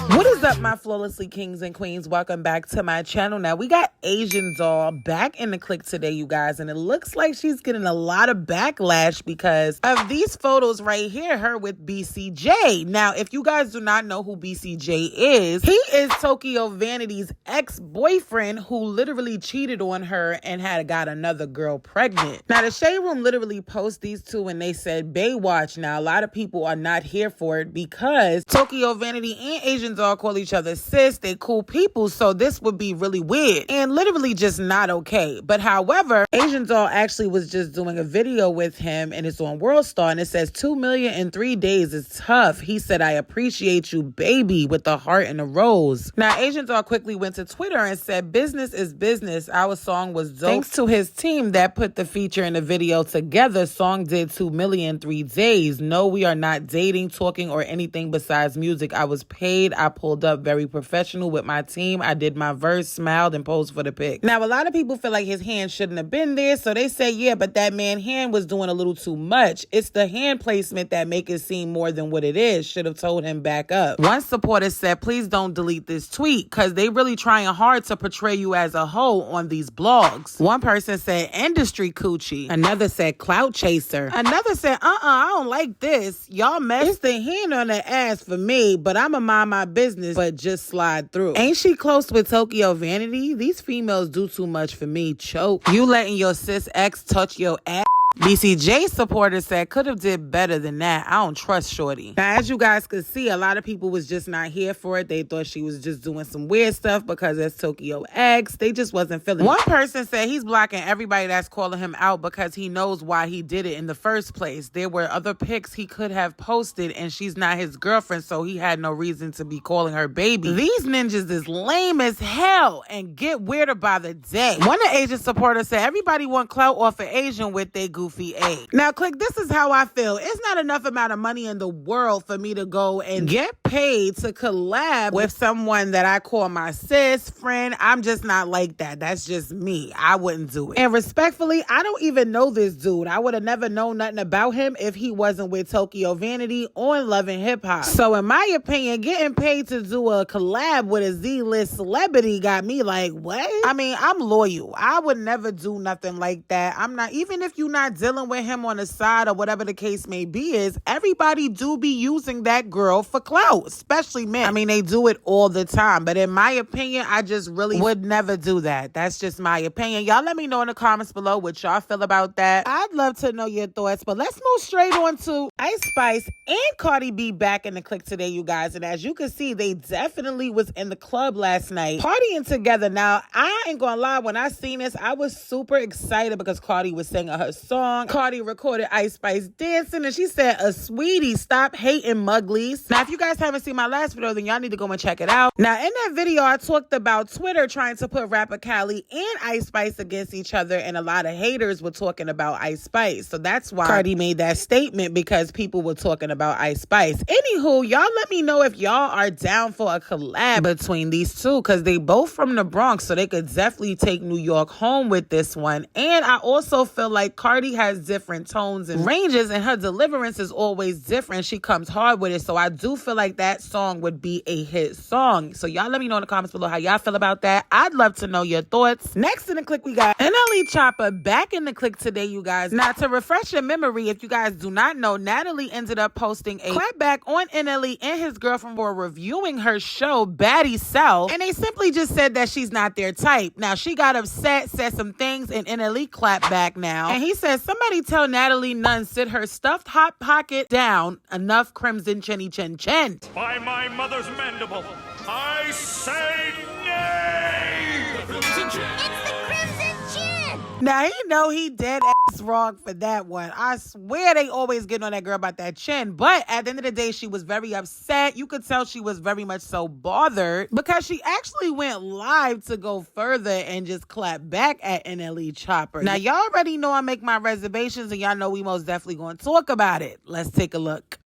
What is up, my flawlessly kings and queens? Welcome back to my channel. Now, we got Asian Doll back in the click today, you guys, and it looks like she's getting a lot of backlash because of these photos right here, her with BCJ. Now, if you guys do not know who BCJ is, he is Tokyo Vanity's ex-boyfriend who literally cheated on her and had got another girl pregnant. Now, the Shade Room literally posted these two and they said, Baywatch. Now, a lot of people are not here for it because Tokyo Vanity and Asian Doll call each other sis. They cool people, so this would be really weird and literally just not okay. But however, Asian Doll actually was just doing a video with him and it's on World Star and it says 2 million in 3 days is tough. He said, I appreciate you, baby, with the heart and a rose. Now, Asian Doll quickly went to Twitter and said, business is business. Our song was dope. Thanks to his team that put the feature and the video together, song did 2 million in 3 days. No, we are not dating, talking, or anything besides music. I was paid. I pulled up very professional with my team. I did my verse, smiled, and posed for the pic. Now, a lot of people feel like his hand shouldn't have been there, so they say, yeah, but that man hand was doing a little too much. It's the hand placement that make it seem more than what it is. Should have told him back up. One supporter said, please don't delete this tweet because they really trying hard to portray you as a hoe on these blogs. One person said, industry coochie. Another said, clout chaser. Another said, I don't like this. Y'all mess. It's the hand on the ass for me, but I'ma mind my business, but just slide through. Ain't she close with Tokyo Vanity? These females do too much for me. Choke. You letting your sis ex touch your ass? BCJ supporters said, could have did better than that. I don't trust shorty. Now, as you guys could see, a lot of people was just not here for it. They thought she was just doing some weird stuff because it's Tokyo X. They just wasn't feeling it. One person said he's blocking everybody that's calling him out because he knows why he did it in the first place. There were other pics he could have posted and she's not his girlfriend, so he had no reason to be calling her baby. These ninjas is lame as hell and get weirder by the day. One of Asian supporters said everybody want clout off of Asian with they goofy age. Now, click, this is how I feel. It's not enough amount of money in the world for me to go and get paid to collab with someone that I call my sis friend. I'm just not like that. That's just me. I wouldn't do it. And respectfully, I don't even know this dude. I would have never known nothing about him if he wasn't with Tokyo Vanity on Love and Hip Hop. So in my opinion, getting paid to do a collab with a Z-list celebrity got me like, what? I mean, I'm loyal. I would never do nothing like that. I'm not, even if you're not dealing with him on the side or whatever the case may be, is everybody do be using that girl for clout, especially men. I mean, they do it all the time, but in my opinion, I just really would never do that. That's just my opinion. Y'all let me know in the comments below what y'all feel about that. I'd love to know your thoughts, but let's move straight on to IceSpice and Cardi B back in the click today, you guys. And as you can see, they definitely was in the club last night partying together. Now, I ain't gonna lie, when I seen this, I was super excited because Cardi was singing her song. Cardi recorded IceSpice dancing and she said, a sweetie, stop hating muglies. Now, if you guys haven't seen my last video, then y'all need to go and check it out. Now, in that video, I talked about Twitter trying to put rapper Cali and IceSpice against each other, and a lot of haters were talking about IceSpice. So that's why Cardi made that statement, because people were talking about IceSpice. Anywho, y'all let me know if y'all are down for a collab between these two, because they both from the Bronx, so they could definitely take New York home with this one. And I also feel like Cardi has different tones and ranges, and her deliverance is always different. She comes hard with it, so I do feel like that song would be a hit song. So y'all let me know in the comments below how y'all feel about that. I'd love to know your thoughts. Next in the click, we got NLE Chopper back in the click today, you guys. Now, to refresh your memory, if you guys do not know, Natalie ended up posting a clapback on NLE and his girlfriend for reviewing her show Baddie South, and they simply just said that she's not their type. Now, she got upset, said some things, and NLE clapped back now, and he says, somebody tell Natalie Nunn sit her stuffed hot pocket down. Enough crimson chinny chin chin. By my mother's mandible, I say nay! The crimson chin. It's the crimson chin! Now, he know he dead ass wrong for that one. I swear they always getting on that girl about that chin. But at the end of the day, she was very upset. You could tell she was very much so bothered because she actually went live to go further and just clap back at NLE Chopper. Now, y'all already know I make my reservations, and y'all know we most definitely going to talk about it. Let's take a look.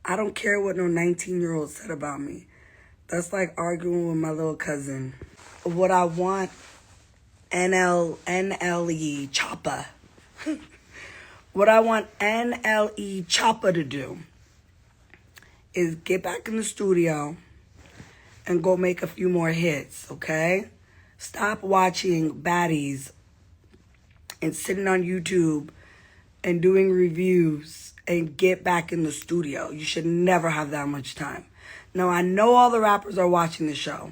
I don't care what no 19-year-old said about me. That's like arguing with my little cousin. What I want, NLE Chopper. What I want NLE Chopper to do is get back in the studio and go make a few more hits, okay? Stop watching baddies and sitting on YouTube and doing reviews and get back in the studio. You should never have that much time. Now, I know all the rappers are watching the show.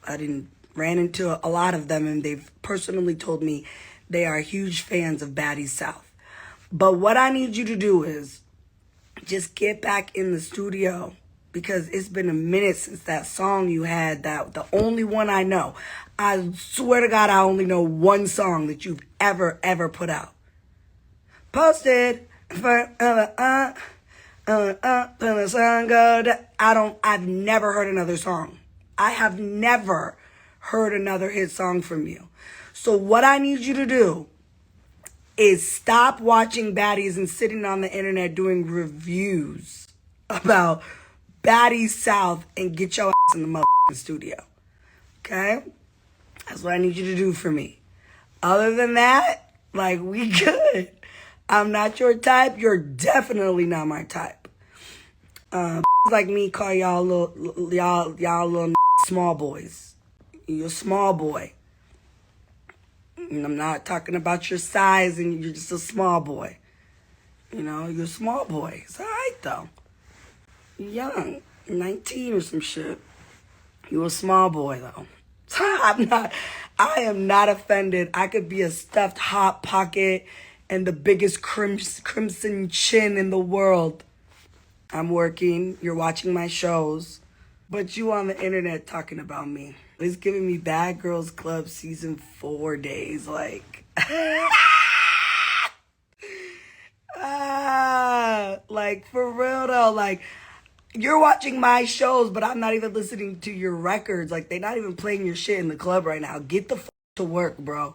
Ran into a lot of them, and they've personally told me they are huge fans of Baddies South. But what I need you to do is just get back in the studio, because it's been a minute since that song you had, that the only one I know. I swear to God, I only know one song that you've ever put out. Posted for the sun go down. I've never heard another song. I have never heard another hit song from you. So what I need you to do is stop watching baddies and sitting on the internet doing reviews about Baddies South and get your ass in the motherfucking studio. Okay? That's what I need you to do for me. Other than that, like, we good. I'm not your type. You're definitely not my type. Like me call y'all little small boys. You're a small boy. And I'm not talking about your size, and you're just a small boy. You know, you're a small boy. It's all right, though. You're young. 19 or some shit. You're a small boy, though. I am not offended. I could be a stuffed Hot Pocket and the biggest crimson chin in the world. I'm working. You're watching my shows. But you on the internet talking about me. It's giving me Bad Girls Club season 4 days. Like, like, for real though. Like, you're watching my shows, but I'm not even listening to your records. Like, they're not even playing your shit in the club right now. Get the to work, bro.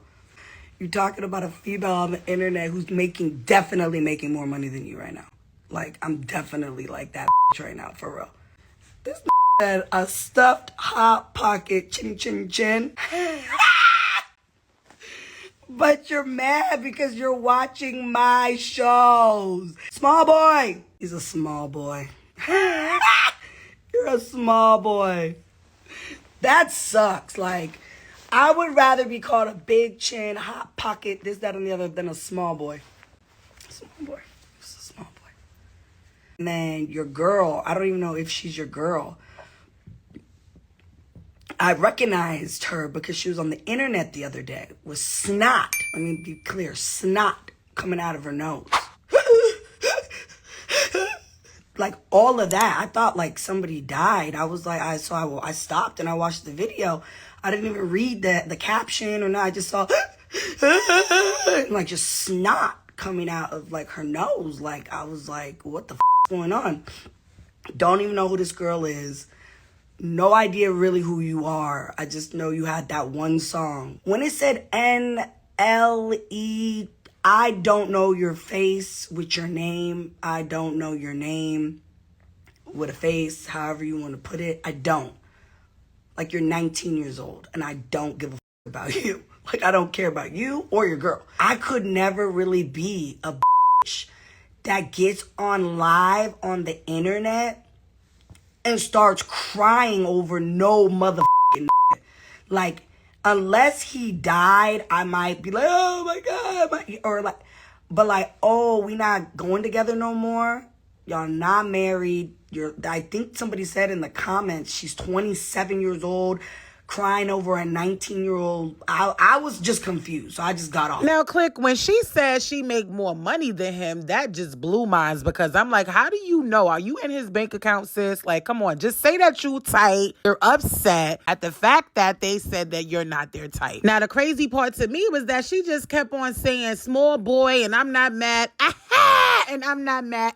You're talking about a female on the internet who's definitely making more money than you right now. Like, I'm definitely like that right now, for real. This said a stuffed Hot Pocket chin chin chin. But you're mad because you're watching my shows. Small boy. He's a small boy. You're a small boy. That sucks. Like, I would rather be called a big chin, Hot Pocket, this, that, and the other than a small boy. Small boy. It's a small boy. And then your girl, I don't even know if she's your girl. I recognized her because she was on the internet the other day with snot. Let me be clear. Snot coming out of her nose. Like, all of that. I thought, like, somebody died. I was like, I stopped and I watched the video. I didn't even read the caption or not. I just saw, like, just snot coming out of, like, her nose. Like, I was like, what the f*** is going on? Don't even know who this girl is. No idea really who you are. I just know you had that one song. When it said NLE, I don't know your face with your name. I don't know your name with a face, however you want to put it. I don't. Like, you're 19 years old, and I don't give a f*** about you. Like, I don't care about you or your girl. I could never really be a bitch that gets on live on the internet and starts crying over no motherfucking like, unless he died, I might be like, oh my God, or like, but like, oh, we not going together no more. Y'all not married. I think somebody said in the comments, she's 27 years old, crying over a 19-year-old. I was just confused, so I just got off. Now, Click, when she said she make more money than him, that just blew minds, because I'm like, how do you know? Are you in his bank account, sis? Like, come on, just say that you tight. You're upset at the fact that they said that you're not their type. Now, the crazy part to me was that she just kept on saying small boy and I'm not mad. and I'm not mad.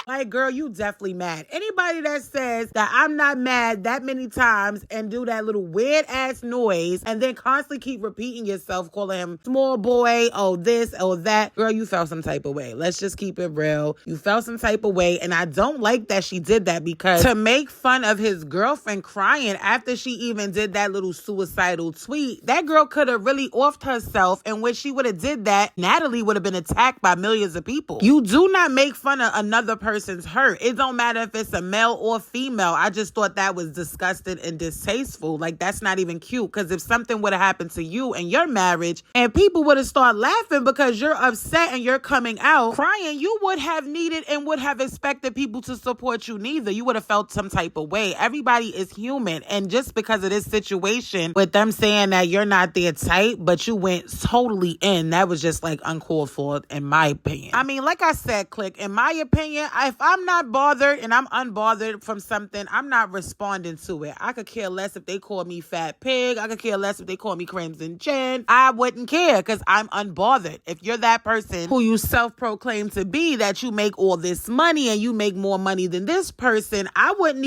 Like, girl, you definitely mad. Anybody that says that I'm not mad that many times and do that little weird ass noise and then constantly keep repeating yourself, calling him small boy, oh this, oh that, girl, you felt some type of way. Let's just keep it real. You felt some type of way, and I don't like that she did that, because to make fun of his girlfriend crying after she even did that little suicidal tweet, that girl could have really offed herself, and when she would have did that, Natalie would have been attacked by millions of people. You do not make fun of another person's hurt. It don't matter if it's a male or female. I just thought that was disgusting and distasteful. Like, that's not even cute, because if something would have happened to you in your marriage and people would have started laughing because you're upset and you're coming out crying, you would have needed and would have expected people to support you neither. You would have felt some type of way. Everybody is human, and just because of this situation with them saying that you're not their type, but you went totally in, that was just like uncalled for in my opinion. I mean, like I said, Click, in my opinion, if I'm not bothered and I'm unbothered from something, I'm not responding to it. I could care less if they call me fat pig. I could care less if they call me crimson chin. I wouldn't care, because I'm unbothered. If you're that person who you self-proclaim to be, that you make all this money and you make more money than this person, I would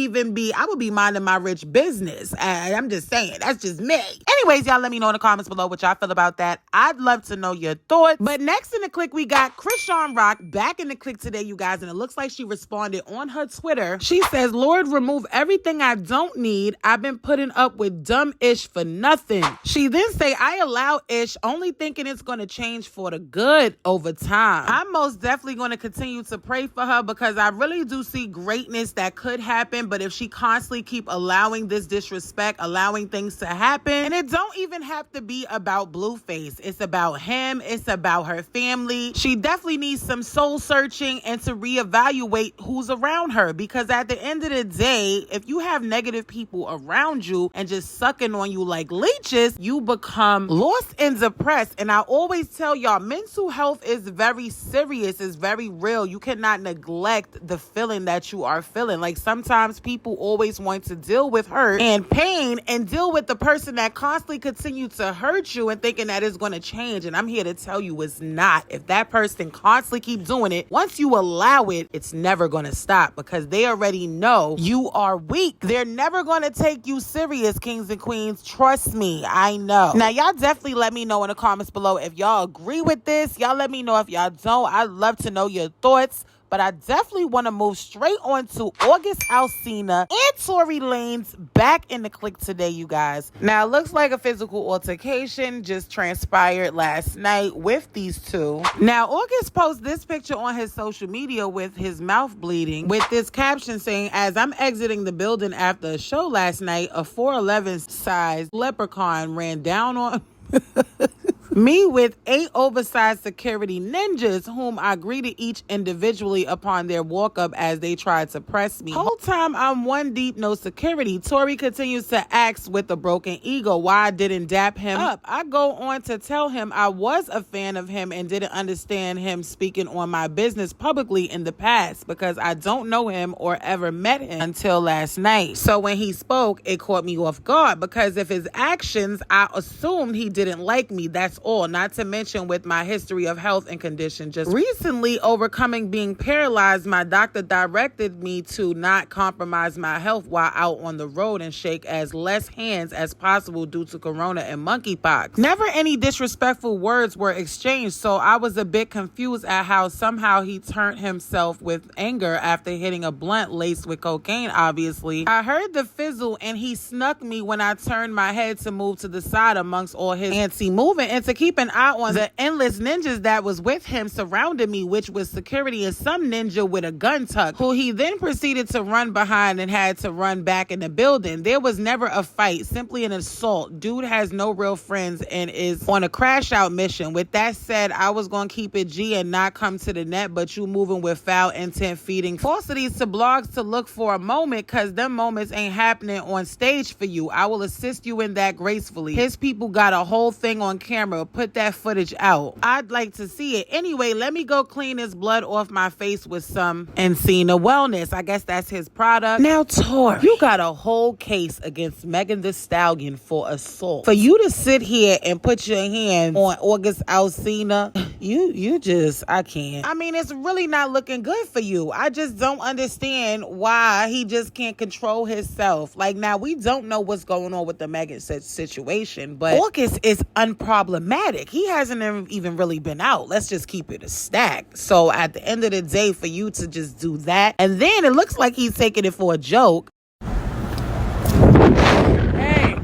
be minding my rich business. I'm just saying, that's just me. Anyways, y'all let me know in the comments below what y'all feel about that. I'd love to know your thoughts. But next in the click, we got ChriseanRock back in the click today, you guys, and it looks like she responded on her Twitter. She says, Lord, remove everything I don't need. I've been putting up with dumb ish for nothing. She then say, I allow ish, only thinking it's going to change for the good over time. I'm most definitely going to continue to pray for her, because I really do see greatness that could happen, but if she constantly keep allowing this disrespect, allowing things to happen, and it don't even have to be about Blueface. It's about him. It's about her family. She definitely needs some soul searching and to reevaluate who's around her, because at the end of the day, if you have negative people around you and just sucking on you like leeches, you become lost and depressed. And I always tell y'all, mental health is very serious. It's very real. You cannot neglect the feeling that you are feeling. Like, sometimes people always want to deal with hurt and pain and deal with the person that constantly continue to hurt you and thinking that it's going to change. And I'm here to tell you it's not. If that person constantly keep doing it, once you allow it, it's never going to stop, because they already know you are weak. They're never going to take you serious, kings and queens. Trust me, I know. Now, y'all definitely let me know in the comments below if y'all agree with this. Y'all let me know if y'all don't. I'd love to know your thoughts. But I definitely want to move straight on to August Alsina and Tory Lanez back in the click today, you guys. Now, it looks like a physical altercation just transpired last night with these two. Now, August posted this picture on his social media with his mouth bleeding, with this caption saying, as I'm exiting the building after a show last night, a 4'11" size leprechaun ran down on me with 8 oversized security ninjas, whom I greeted each individually upon their walk up as they tried to press me. Whole time I'm one deep, no security. Tory continues to ask with a broken ego why I didn't dap him up. I go on to tell him I was a fan of him and didn't understand him speaking on my business publicly in the past, because I don't know him or ever met him until last night. So when he spoke, it caught me off guard, because of his actions, I assumed he didn't like me. That's all. Not to mention with my history of health and condition. Just recently overcoming being paralyzed, my doctor directed me to not compromise my health while out on the road and shake as less hands as possible due to corona and monkeypox. Never any disrespectful words were exchanged, so I was a bit confused at how somehow he turned himself with anger after hitting a blunt laced with cocaine, obviously. I heard the fizzle and he snuck me when I turned my head to move to the side amongst all his anti-movement and to keep an eye on the endless ninjas that was with him surrounded me, which was security and some ninja with a gun tuck, who he then proceeded to run behind and had to run back in the building. There was never a fight, simply an assault. Dude has no real friends and is on a crash out mission. With that said, I was going to keep it G and not come to the net, but you moving with foul intent, feeding falsities to blogs to look for a moment, because them moments ain't happening on stage for you. I will assist you in that gracefully. His people got a whole thing on camera. Put that footage out. I'd like to see it. Anyway, let me go clean this blood off my face with some Alsina Wellness. I guess that's his product. Now, Tory, you got a whole case against Megan Thee Stallion for assault. For you to sit here and put your hand on August Alsina, You just, I can't. I mean, it's really not looking good for you. I just don't understand why he just can't control himself. Like, now, we don't know what's going on with the Megan situation, but August is unproblematic. He hasn't even really been out. Let's just keep it a stack. So at the end of the day, for you to just do that, and then it looks like he's taking it for a joke. Hey!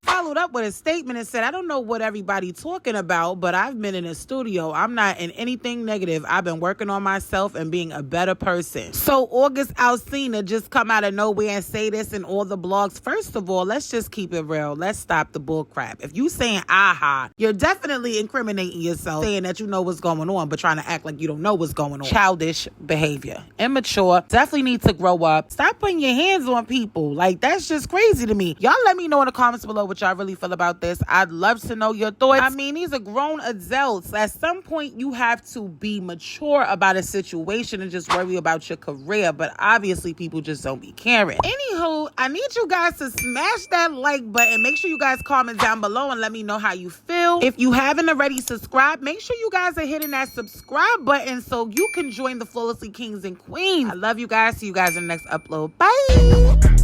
Followed up with a statement and said, I don't know what everybody talking about, but I've been in a studio. I'm not in anything negative. I've been working on myself and being a better person. So August Alsina just come out of nowhere and say this in all the blogs. First of all, let's just keep it real. Let's stop the bull crap. If you saying aha, you're definitely incriminating yourself, saying that you know what's going on, but trying to act like you don't know what's going on. Childish behavior. Immature. Definitely need to grow up. Stop putting your hands on people. Like, that's just crazy to me. Y'all let me know in the comments below what y'all really feel about this. I'd love to know your thoughts. I mean, these are grown adults. At some point, you have to be mature about a situation and just worry about your career. But obviously, people just don't be caring. Anywho, I need you guys to smash that like button. Make sure you guys comment down below and let me know how you feel. If you haven't already subscribed, make sure you guys are hitting that subscribe button so you can join the Flawlessly Kings and Queens. I love you guys. See you guys in the next upload. Bye.